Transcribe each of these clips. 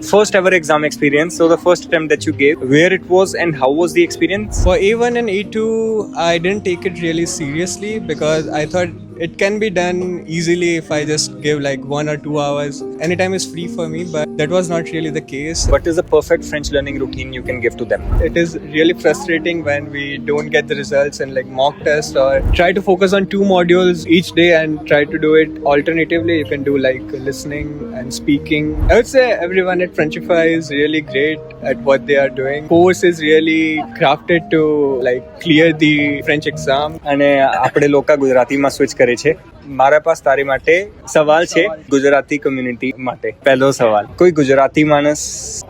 First ever exam experience. So the first attempt that you gave, where it was and how was the experience? For A1 and A2, I didn't take it really seriously because I thought it can be done easily if I just give like 1 or 2 hours. Anytime is free for me, but that was not really the case. What is the perfect French learning routine you can give to them? It is really frustrating when we don't get the results in like mock test, or try to focus on 2 modules each day and try to do it alternatively. You can do like listening and speaking. I would say everyone at Frenchify is really great at what they are doing. Course is really crafted to like clear the French exam. અને આપણે લોકો ગુજરાતીમાં switch કરે છે. મારા pass તારી માટે સવાલ છે ગુજરાતી કમ્યુનિટી માટે. પહેલો સવાલ, કોઈ ગુજરાતી માણસ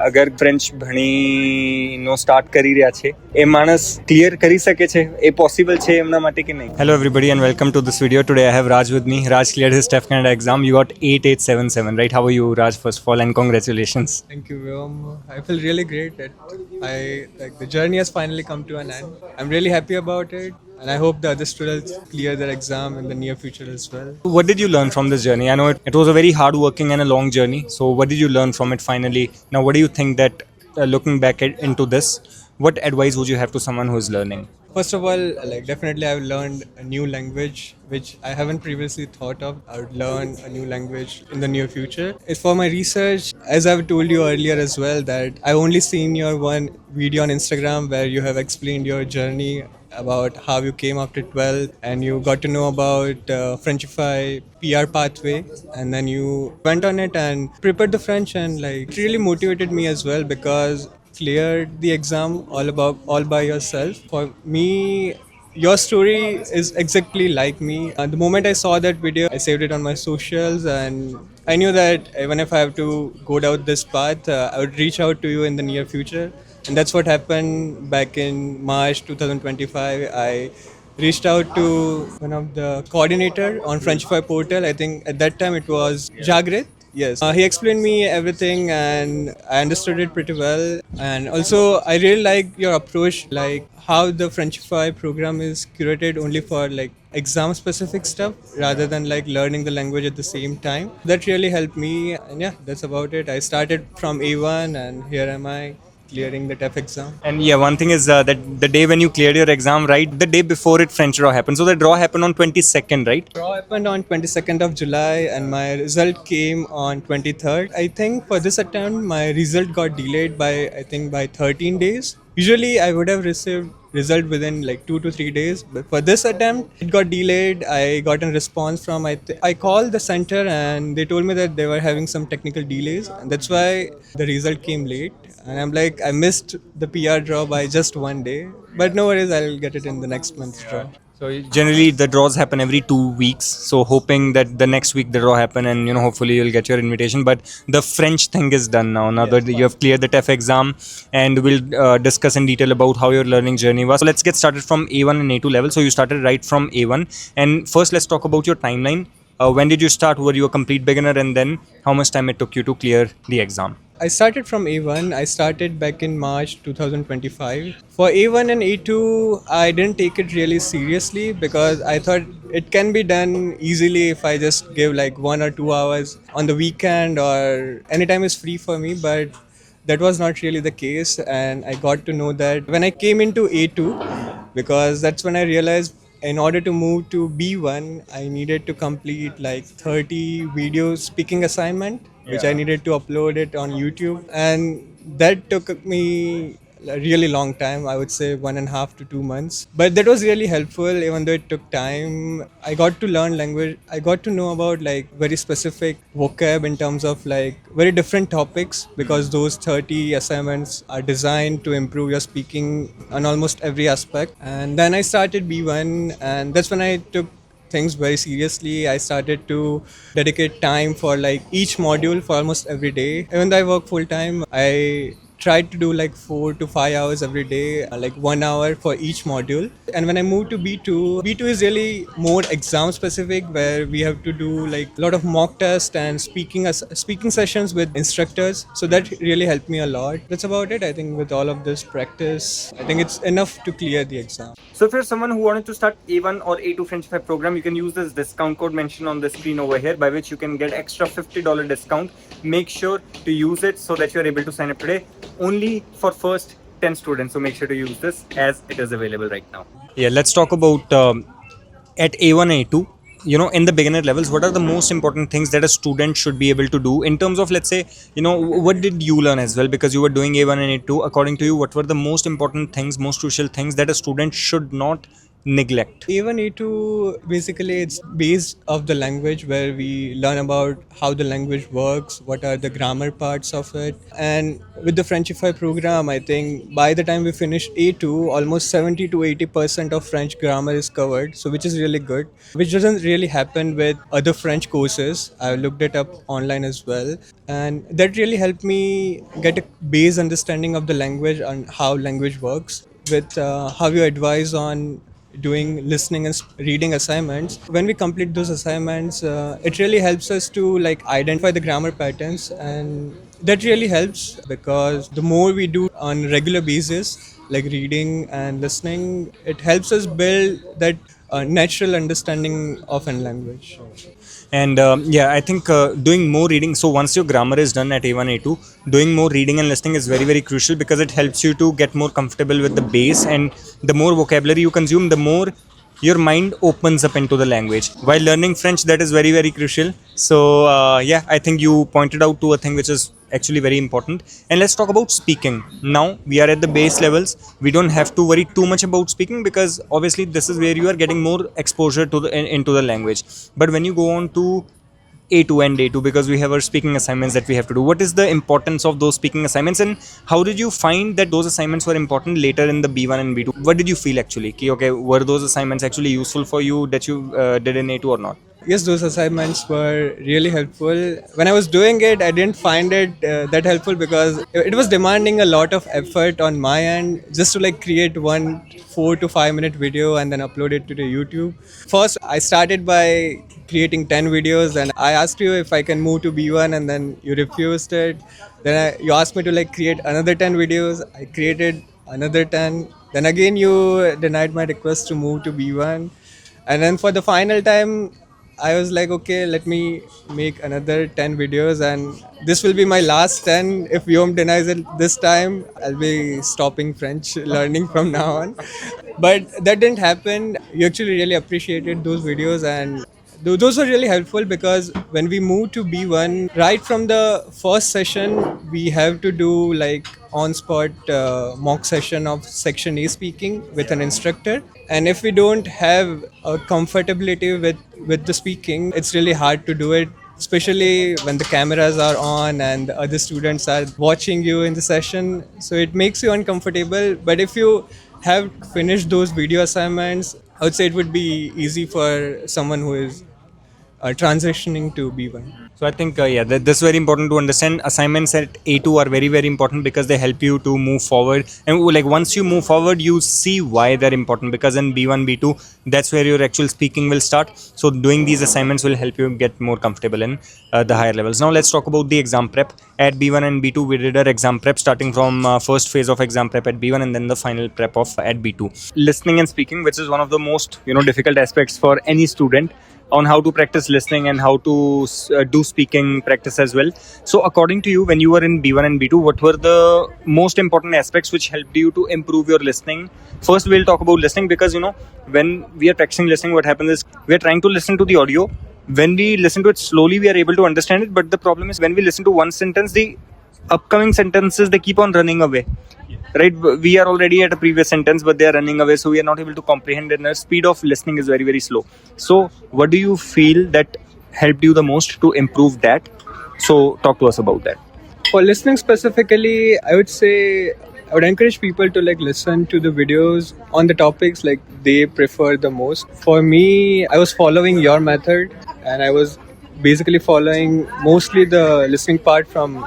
અગર ફ્રેન્ચ ભણીનો સ્ટાર્ટ કરી રહ્યા છે, એ માણસ ક્લિયર કરી શકે છે? એ પોસિબલ છે એમના માટે કે નહીં? Hello everybody and welcome to this video. Today I have Raj with me. Raj cleared his TEF Canada exam. You got 8877, right? How are you, Raj? First of all, and congratulations. Thank you, Vyom. I feel really great that the journey has finally come to an end. I'm really happy about it, and I hope the other students clear their exam in the near future as well. What did you learn from this journey? I know it was a very hard working and a long journey. So what did you learn from it finally? Now, what do you think that looking back into this, what advice would you have to someone who is learning? First of all, like definitely I've learned a new language which I haven't previously thought of. I would learn a new language in the near future. It's for my research, as I've told you earlier as well, that I've only seen your one video on Instagram where you have explained your journey about how you came after 12 and you got to know about Frenchify PR pathway, and then you went on it and prepared the French, and like it really motivated me as well because cleared the exam all by yourself. For me, your story is exactly like me. The moment I saw that video, I saved it on my socials, and I knew that even if I have to go down this path, I would reach out to you in the near future. And that's what happened back in March 2025. I reached out to one of the coordinator on Frenchify portal. I think at that time it was Jagrit. Yes, he explained me everything and I understood it pretty well. And also, I really like your approach, like how the Frenchify program is curated only for like exam specific stuff rather than like learning the language at the same time. That really helped me. And yeah, that's about it. I started from A1 and here am I, clearing the TEF exam. And yeah, one thing is that the day when you cleared your exam, right, the day before it, French draw happened. So the draw happened on 22nd, right? Draw happened on 22nd of July and my result came on 23rd. I think for this attempt, my result got delayed by 13 days. Usually I would have received result within like 2 to 3 days, but for this attempt it got delayed. I got a response from I called the center and they told me that they were having some technical delays, and that's why the result came late. And I'm like, I missed the PR draw by just 1 day, but no worries, I'll get it in the next month's draw. So generally the draws happen every 2 weeks. So hoping that the next week the draw happen and hopefully you'll get your invitation. But the French thing is done now. Now that you have cleared the TEF exam, and we'll discuss in detail about how your learning journey was. So let's get started from A1 and A2 level. So you started right from A1, and first let's talk about your timeline. When did you start? Were you a complete beginner, and then how much time it took you to clear the exam? I started from A1. I started back in March 2025. For A1 and A2, I didn't take it really seriously because I thought it can be done easily if I just give like 1 or 2 hours on the weekend, or anytime is free for me, but that was not really the case. And I got to know that when I came into A2, because that's when I realized in order to move to B1, I needed to complete like 30 video speaking assignment, which I needed to upload it on YouTube. And that took me a really long time, I would say 1.5 to 2 months. But that was really helpful, even though it took time. I got to learn language. I got to know about like very specific vocab in terms of like very different topics, because those 30 assignments are designed to improve your speaking on almost every aspect. And then I started B1, and that's when I took things very seriously. I started to dedicate time for like each module for almost every day. Even though I work full time, I tried to do like 4 to 5 hours every day, like 1 hour for each module. And when I moved to B2 is really more exam specific, where we have to do like a lot of mock tests and speaking sessions with instructors. So that really helped me a lot. That's about it. I think with all of this practice, I think it's enough to clear the exam. So if you're someone who wanted to start A1 or A2 Frenchify program, you can use this discount code mentioned on the screen over here, by which you can get extra $50 discount. Make sure to use it so that you're able to sign up today. Only for first 10 students. So make sure to use this as it is available right now. Yeah, let's talk about at A1, A2. In the beginner levels, what are the most important things that a student should be able to do in terms of, let's say, what did you learn as well, because you were doing A1 and A2? According to you, what were the most important things, most crucial things that a student should not neglect? Even A2, basically it's based of the language, where we learn about how the language works, what are the grammar parts of it. And with the Frenchify program, I think by the time we finish A2, almost 70 to 80% of French grammar is covered, so which is really good, which doesn't really happen with other French courses. I looked it up online as well, and that really helped me get a base understanding of the language and how language works. With how you advise on doing listening and reading assignments, when we complete those assignments, it really helps us to like identify the grammar patterns, and that really helps because the more we do on regular basis, like reading and listening, it helps us build that natural understanding of a language. And I think doing more reading. So once your grammar is done at A1, A2, doing more reading and listening is very, very crucial, because it helps you to get more comfortable with the base. And the more vocabulary you consume, the more your mind opens up into the language. While learning French, that is very, very crucial. So I think you pointed out to a thing which is actually very important. And let's talk about speaking. Now we are at the base levels. We don't have to worry too much about speaking, because obviously this is where you are getting more exposure to into the language. But when you go on to A2 and A2, because we have our speaking assignments that we have to do, what is the importance of those speaking assignments, and how did you find that those assignments were important later in the B1 and B2? What did you feel actually? Okay, were those assignments actually useful for you that you did in A2 or not? Yes, those assignments were really helpful. When I was doing it, I didn't find it that helpful, because it was demanding a lot of effort on my end just to like create one 4 to 5 minute video and then upload it to the YouTube. First, I started by creating 10 videos, and I asked you if I can move to B1, and then you refused it. Then you asked me to like create another 10 videos. I created another 10. Then again you denied my request to move to B1. And then for the final time, I was like, okay, let me make another 10 videos, and this will be my last 10. If Vyom denies it this time, I'll be stopping French learning from now on. But that didn't happen. You actually really appreciated those videos, and those were really helpful, because when we moved to B1, right from the first session, we have to do like on-spot mock session of section A speaking with an instructor. And if we don't have a comfortability with the speaking, it's really hard to do it, especially when the cameras are on and the other students are watching you in the session. So it makes you uncomfortable. But if you have finished those video assignments, I would say it would be easy for someone who is transitioning to B1. So I think this is very important to understand. Assignments at A2 are very, very important, because they help you to move forward. And like once you move forward, you see why they're important, because in B1, B2, that's where your actual speaking will start. So doing these assignments will help you get more comfortable in the higher levels. Now let's talk about the exam prep. At B1 and B2, we did our exam prep, starting from first phase of exam prep at B1 and then the final prep of at B2. Listening and speaking, which is one of the most difficult aspects for any student, on how to practice listening and how to do speaking practice as well. So according to you, when you were in B1 and B2, what were the most important aspects which helped you to improve your listening? First, we'll talk about listening, because when we are practicing listening, what happens is we are trying to listen to the audio. When we listen to it slowly, we are able to understand it. But the problem is when we listen to one sentence, the upcoming sentences, they keep on running away. Right, we are already at a previous sentence, but they are running away, so we are not able to comprehend, and the speed of listening is very, very slow. So what do you feel that helped you the most to improve that? So talk to us about that. For listening specifically, I would say I would encourage people to like listen to the videos on the topics like they prefer the most. For me, I was following your method, and I was basically following mostly the listening part from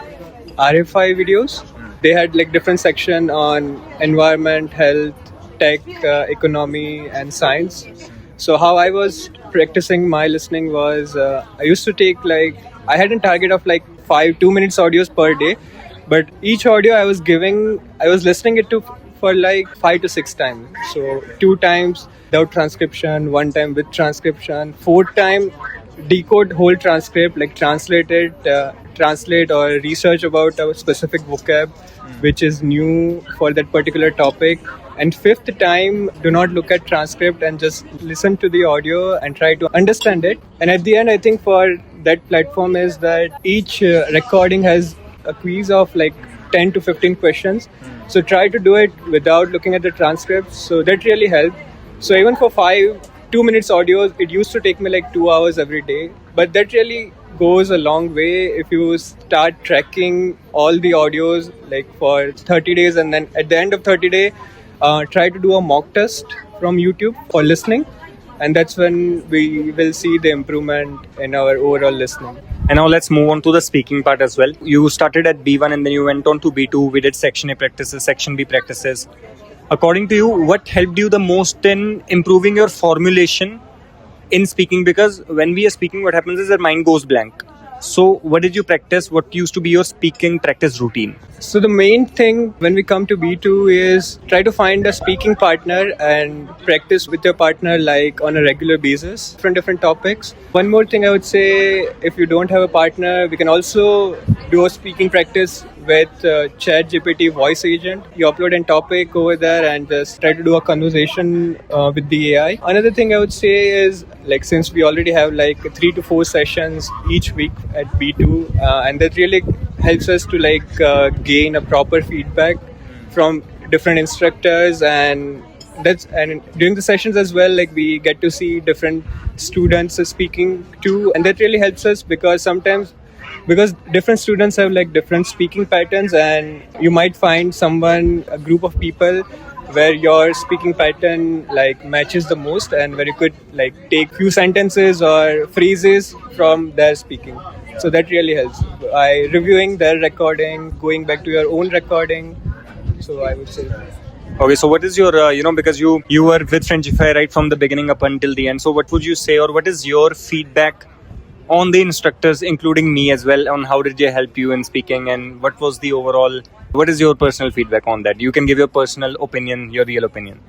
RFI videos. They had like different section on environment, health, tech, economy, and science. So how I was practicing my listening was I used to take like I had a target of like 2 minutes audios per day, but each audio I was listening it to for like 5 to 6 times. So 2 times without transcription, 1 time with transcription, 4 time decode whole transcript, like translate or research about a specific vocab which is new for that particular topic. And fifth time, do not look at transcript and just listen to the audio and try to understand it. And at the end, I think for that platform is that each recording has a quiz of like 10 to 15 questions. So try to do it without looking at the transcripts. So that really helped. So even for 2 minutes audios, it used to take me like 2 hours every day. But that really goes a long way if you start tracking all the audios like for 30 days, and then at the end of 30 days, try to do a mock test from YouTube for listening. And that's when we will see the improvement in our overall listening. And now let's move on to the speaking part as well. You started at B1 and then you went on to B2. We did section A practices, section B practices. According to you, what helped you the most in improving your formulation in speaking? Because when we are speaking, what happens is our mind goes blank. So what did you practice? What used to be your speaking practice routine? So the main thing when we come to B2 is try to find a speaking partner and practice with your partner like on a regular basis, different topics. One more thing I would say, if you don't have a partner, we can also do a speaking practice with ChatGPT voice agent. You upload a topic over there and just try to do a conversation with the AI. Another thing I would say is like since we already have like 3 to 4 sessions each week at B2, and that really helps us to like gain a proper feedback from different instructors, and during the sessions as well, like we get to see different students speaking too, and that really helps us because different students have like different speaking patterns, and you might find a group of people where your speaking pattern like matches the most, and where you could like take few sentences or phrases from their speaking. So that really helps by reviewing their recording, going back to your own recording. So I would say. Okay, so what is your, because you were with Frenchify right from the beginning up until the end. So what would you say, or what is your feedback on the instructors, including me as well, on how did they help you in speaking, and what was the overall, what is your personal feedback on that? You can give your personal opinion, your real opinion.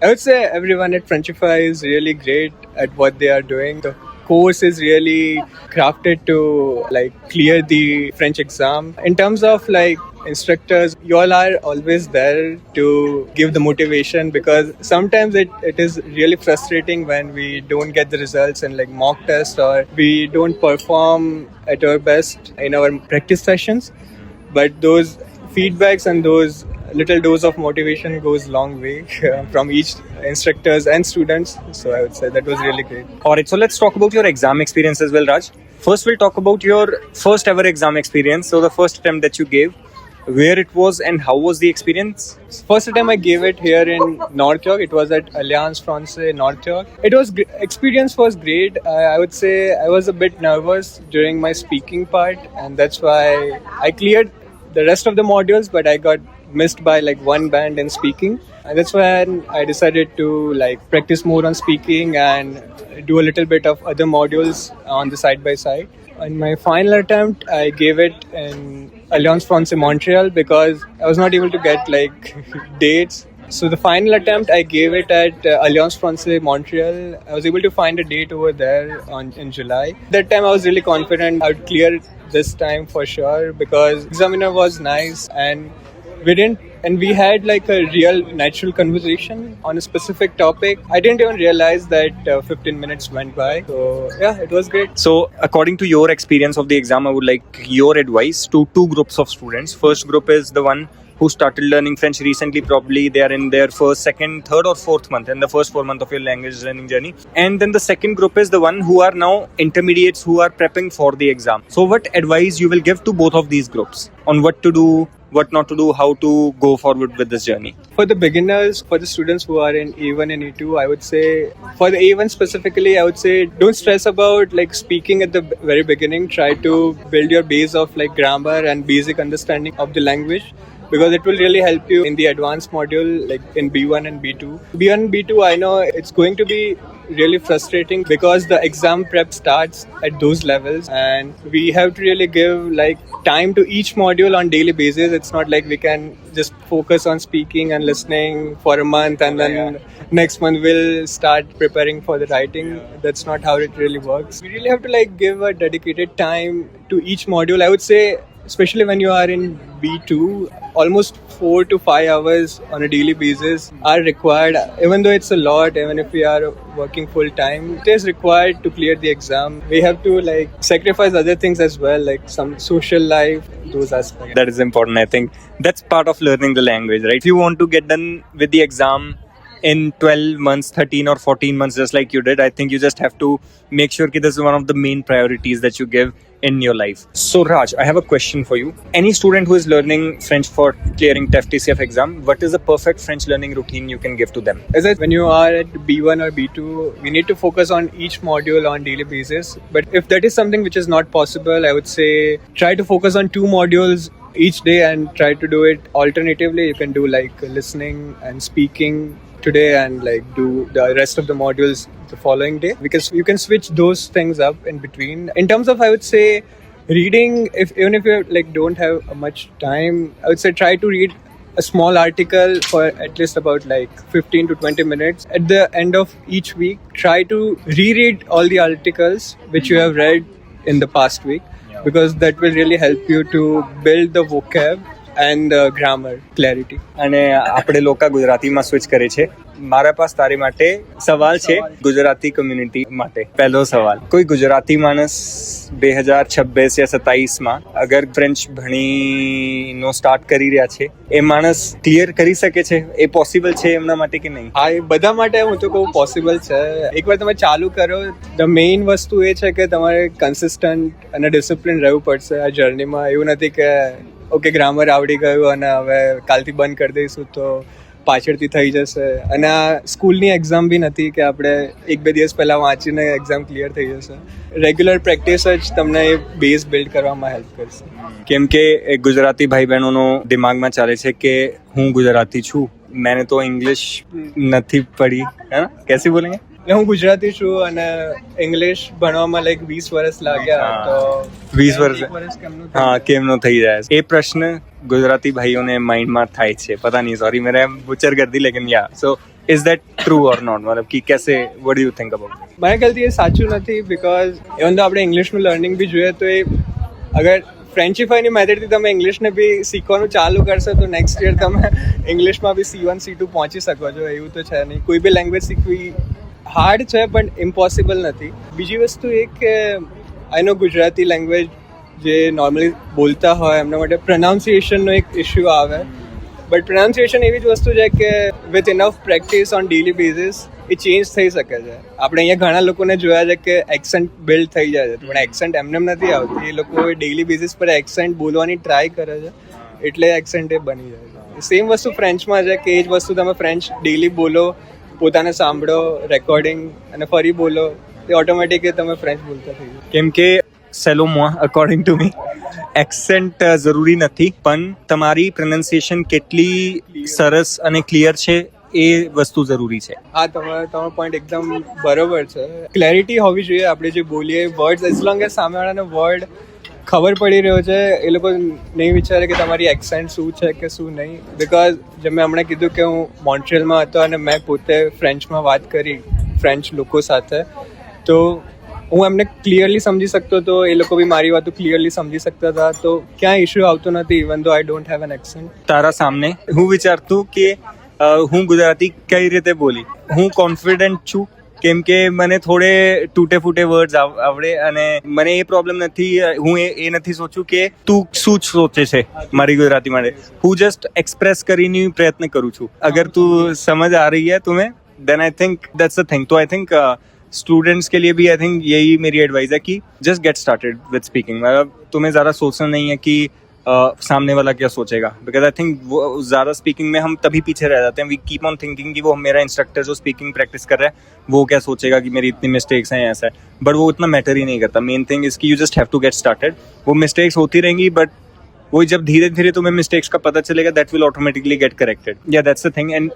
I would say everyone at Frenchify is really great at what they are doing. The course is really crafted to like clear the French exam. In terms of like instructors, you all are always there to give the motivation, because sometimes it is really frustrating when we don't get the results in like mock tests, or we don't perform at our best in our practice sessions. But those feedbacks and those little dose of motivation goes long way from each instructors and students. So I would say that was really great. Alright, so let's talk about your exam experience as well, Raj. First, we'll talk about your first ever exam experience. So the first attempt that you gave, where it was and how was the experience? First time I gave it here in North York. It was at Alliance Francaise North York. It was experience was great. I would say I was a bit nervous during my speaking part, and that's why I cleared the rest of the modules, but I got missed by like one band in speaking, and that's when I decided to like practice more on speaking and do a little bit of other modules on the side by side. In my final attempt, I gave it in Alliance Francaise Montreal because I was not able to get like dates. So the final attempt, I gave it at Alliance Francaise Montreal. I was able to find a date over there in July. That time I was really confident I would clear this time for sure, because examiner was nice, and we had like a real natural conversation on a specific topic. I didn't even realize that 15 minutes went by. So yeah, it was great. So according to your experience of the exam, I would like your advice to two groups of students. First group is the one who started learning French recently. Probably they are in their first, second, third or fourth month, in the first 4 months of your language learning journey. And then the second group is the one who are now intermediates who are prepping for the exam. So what advice you will give to both of these groups on what to do, what not to do, how to go forward with this journey? For the beginners, for the students who are in A1 and A2, I would say, for the A1 specifically, I would say don't stress about like speaking at the very beginning. Try to build your base of like grammar and basic understanding of the language. because it will really help you in the advanced module like in B1 and B2. B1 and B2, I know it's going to be really frustrating because the exam prep starts at those levels and we have to really give like time to each module on daily basis. It's not like we can just focus on speaking and listening for a month and then next month we'll start preparing for the writing. That's not how it really works. We really have to like give a dedicated time to each module. I would say especially when you are in B2, almost 4 to 5 hours on a daily basis are required. Even though it's a lot, even if we are working full time, it is required to clear the exam. We have to like sacrifice other things as well, like some social life, those aspects. That is important. I think that's part of learning the language, right? If you want to get done with the exam in 12 months, 13 or 14 months, just like you did, I think you just have to make sure that this is one of the main priorities that you give in your life. So Raj, I have a question for you. Any student who is learning French for clearing TEF TCF exam, what is a perfect French learning routine you can give to them? As when you are at B1 or B2, we need to focus on each module on daily basis. But if that is something which is not possible, I would say try to focus on 2 modules each day and try to do it alternatively. You can do like listening and speaking today and like do the rest of the modules the following day, because you can switch those things up in between. In terms of, I would say, reading, even if you like don't have much time, I would say try to read a small article for at least about like 15 to 20 minutes at the end of each week. Try to reread all the articles which you have read in the past week, because that will really help you to build the vocab and grammar clarity. અને આપણે લોકો ગુજરાતીમાં switch કરે છે. મારા pass તારી માટે સવાલ છે ગુજરાતી કમ્યુનિટી માટે. પહેલો સવાલ, કોઈ ગુજરાતી માણસ 2026 या 27 માં અગર ફ્રેન્ચ ભણીનો સ્ટાર્ટ કરી રહ્યા છે, એ માણસ ક્લિયર કરી શકે છે? એ પોસિબલ છે એમના માટે કે નહીં? હા, એ બધા માટે હું તો કહું પોસિબલ છે. એકવાર તમે ચાલુ કરો, ધ મેઇન વસ્તુ એ છે કે તમારે કન્સિસ્ટન્ટ અને ડિસિપ્લિન રહેવું પડશે આ જર્નીમાં. એવું નથી કે ઓકે ગ્રામર આવડી ગયું અને હવે કાલથી બંધ કરી દઈશું તો પાછળથી થઈ જશે. અને આ સ્કૂલની એક્ઝામ બી નથી કે આપણે 1-2 દિવસ પહેલાં વાંચીને એક્ઝામ ક્લિયર થઈ જશે. રેગ્યુલર પ્રેક્ટિસ જ તમને એ બેઝ બિલ્ડ કરવામાં હેલ્પ કરશે. કેમ કે ગુજરાતી ભાઈ બહેનોનો દિમાગમાં ચાલે છે કે હું ગુજરાતી છું, મેને તો ઇંગ્લિશ નથી પઢી, હે ના? કેસી બોલેંગે? હું ગુજરાતી છું અને ઇંગ્લિશ ભણવામાં લાઈક 20 વર્ષ લાગ્યા, તો 20 વર્ષ હા કેમનો થઈ જાય? એ પ્રશ્ન ગુજરાતી ભાઈઓને માઇન્ડમાં થાય છે. પતા નહીં, સોરી મેરે બુચર કરી દી, લેકિન યા so is that true or not? મતલબ કે કેસે, what do you think about? મારા ખ્યાલથી એ સાચું નથી, બિકોઝ ઇવન તો આપણે ઇંગ્લિશનું લર્નિંગ બી જોઈએ તો એ અગર ફ્રેન્ચીફાઈની મેથડથી તમે ઇંગ્લિશને બી શીખવાનું ચાલુ કરશો તો નેક્સ્ટ યર તમે ઇંગ્લિશમાં બી C1 C2 પહોંચી શકો છો. એવું તો છે નહીં. કોઈ બી લેંગ્વેજ શીખવી હાર્ડ છે પણ ઇમ્પોસિબલ નથી. બીજી વસ્તુ એ કે આઈ નો ગુજરાતી લેંગ્વેજ જે નોર્મલી બોલતા હોય એમના માટે પ્રોનાઉન્સિએશનનો એક ઇશ્યુ આવે, બટ પ્રોનાઉન્સિએશન એવી જ વસ્તુ છે કે with enough practice on daily basis A change થઈ શકે છે. આપણે અહીંયા ઘણા લોકોને જોયા છે કે એક્સેન્ટ બિલ્ડ થઈ જાય છે, પણ એક્સેન્ટ એમને નથી આવતી. એ લોકો ડેલી બેઝિસ પર એક્સેન્ટ બોલવાની ટ્રાય કરે છે, એટલે એક્સેન્ટ એ બની જાય છે. સેમ વસ્તુ ફ્રેન્ચમાં છે કે એ જ વસ્તુ તમે ફ્રેન્ચ ડેલી બોલો, પોતાને સાંભળો, રેકોર્ડિંગ અને ફરી બોલો, તે ઓટોમેટિક તમે ફ્રેન્ચ બોલતા થઈ જાય. કેમ કે સેલો મોઆ, અકોર્ડિંગ ટુ મી, એક્સેન્ટ જરૂરી નથી, પણ તમારી પ્રોનાઉન્સિએશન કેટલી સરસ અને ક્લિયર છે એ વસ્તુ જરૂરી છે. હા, તમારો પોઈન્ટ એકદમ બરોબર છે. ક્લેરિટી હોવી જોઈએ. આપણે જે બોલીએ વર્ડ્સ, એઝ લોંગ એઝ સામેવાળાને વર્ડ ખબર પડી રહ્યો છે, એ લોકો નહીં વિચારે કે તમારી એક્સેન્ટ શું છે કે શું નહીં. બિકોઝ જેમ મેં હમણાં કીધું કે હું મોન્ટ્રિયલમાં હતો અને મેં પોતે ફ્રેન્ચમાં વાત કરી ફ્રેન્ચ લોકો સાથે, તો હું એમને ક્લિયરલી સમજી શકતો હતો, એ લોકો બી મારી વાતો ક્લિયરલી સમજી શકતા હતા, તો ક્યાંય ઇશ્યુ આવતો નથી ઇવન ધો I don't have an accent. તારા સામને હું વિચારતું કે હું ગુજરાતી કઈ રીતે બોલી. હું કોન્ફિડન્ટ છું કેમ કે મને થોડે તૂટે ફૂટે વર્ડ્સ આવડે અને મને એ પ્રોબ્લેમ નથી. હું એ નથી સોચું કે તું શું સોચે છે મારી ગુજરાતી માટે. હું જસ્ટ એક્સપ્રેસ કરીને પ્રયત્ન કરું છું. અગર તું સમझ आ रही है तुम्हें, then I think that's the thing. तो आई थिंक स्टूडेंट्स के लिए भी आई थिंक यही मेरी एडवाइस है कि just get started with speaking. मतलब तुम्हें ज़्यादा सोचना नहीं है कि सामने वाला क्या सोचेगा, बिकॉज आई थिंक वो ज़्यादा स्पीकिंग में हम तभी पीछे रह जाते हैं. वी कीप ऑन थिंकिंग कि वो मेरा इंस्ट्रक्टर जो स्पीकिंग प्रैक्टिस कर रहा है वो क्या सोचेगा कि मेरी इतनी मिस्टेक्स हैं, ऐसा है. बट वो उतना मैटर ही नहीं करता. मेन थिंग इज कि you just have to get started. वो मिस्टेक्स होती रहेंगी बट वो जब धीरे धीरे तुम्हें मिस्टेक्स का पता चलेगा, that will automatically get corrected. या दैट्स द थिंग. एंड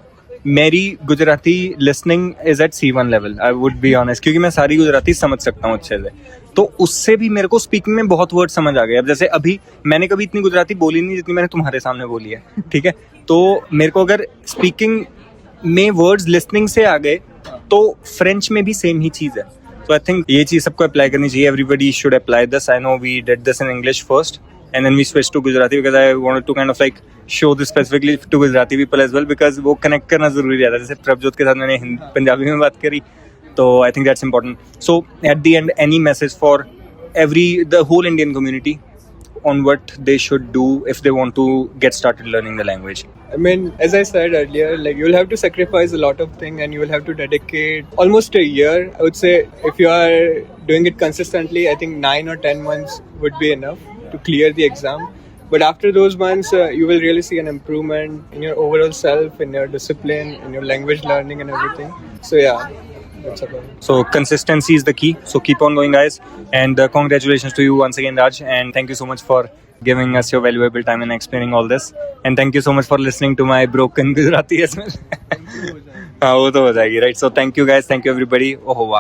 मेरी Gujarati listening is at C1 level, I would be honest, क्योंकि मैं सारी गुजराती समझ सकता हूँ अच्छे से. तो उससे भी मेरे को स्पीकिंग में बहुत वर्ड समझ आ गए. अब जैसे अभी मैंने कभी इतनी गुजराती बोली नहीं जितनी मैंने तुम्हारे सामने बोली है, ठीक है. तो मेरे को अगर स्पीकिंग में वर्ड्स लिसनिंग से आ गए, तो फ्रेंच में भी सेम ही चीज़ है. So I think ये चीज़ सबको अप्लाई करनी चाहिए. Everybody should apply this. I know we did this in English first, and then we switched to Gujarati because I wanted to kind of like show this specifically to Gujarati people as well, because वो connect करना ज़रूरी रहता है. जैसे प्रभजोत के साथ मैंने पंजाबी में बात करी, तो I think that's important. So at the end, any message for the whole Indian community on what they should do if they want to get started learning the language? I mean, as I said earlier, like you'll have to sacrifice a lot of things and you will have to dedicate almost a year. I would say if you are doing it consistently, I think 9 or 10 months would be enough to clear the exam. But after those months, you will really see an improvement in your overall self, in your discipline, in your language learning and everything. So yeah, that's about it. So consistency is the key. So keep on going, guys. And congratulations to you once again, Raj. And thank you so much for giving us your valuable time and explaining all this. And thank you so much for listening to my broken Gujarati as well. हाँ, वो तो हो जाएगी, right? So thank you, guys. Thank you, everybody. Oh wow.